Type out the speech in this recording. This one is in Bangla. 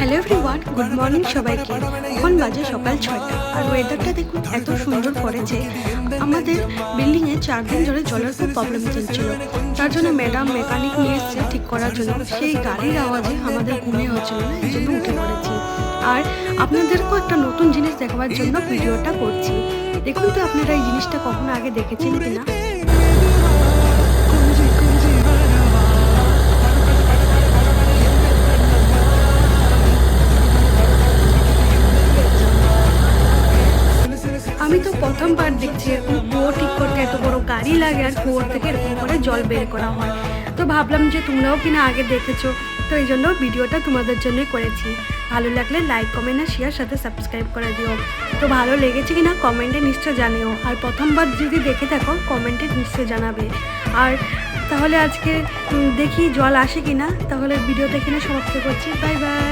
হ্যালো এভরিওয়ান, গুড মর্নিং সবাইকে। এখন বাজে সকাল 6টা আর ওয়েদারটা দেখুন এত সুন্দর করেছে। আমাদের বিল্ডিংয়ে 4 দিন ধরে জলের খুব প্রবলেম চলছিল, তার জন্য ম্যাডাম মেকানিক নিয়ে এসছে ঠিক করার জন্য। সেই গাড়ির আওয়াজে আমাদের ঘুমিয়ে হচ্ছিল না, এই জন্য উঠে পড়েছি। আর আপনাদেরকেও একটা নতুন জিনিস দেখাবার জন্য ভিডিওটা করছি। দেখুন তো আপনারা এই জিনিসটা কখনো আগে দেখেছেন কিনা। আমি তো প্রথমবার দেখছি এরকম কুয়ো ঠিক করতে এত বড় গাড়ি লাগে আর কুয়োর থেকে এরকম করে জল বের করা হয়। তো ভাবলাম যে তোমরাও কিনা আগে দেখেছো, তো এই জন্য ভিডিওটা তোমাদের জন্যই করেছি। ভালো লাগলে লাইক, কমেন্ট আর শেয়ার সাথে সাবস্ক্রাইব করে দিও। তো ভালো লেগেছে কিনা কমেন্টে নিশ্চয় জানিও, আর প্রথমবার যদি দেখে থাকো কমেন্টে নিশ্চয় জানাবে। আর তাহলে আজকে দেখি জল আসে কিনা, তাহলে ভিডিওটা কিনা সমাপ্ত করছি। Bye bye.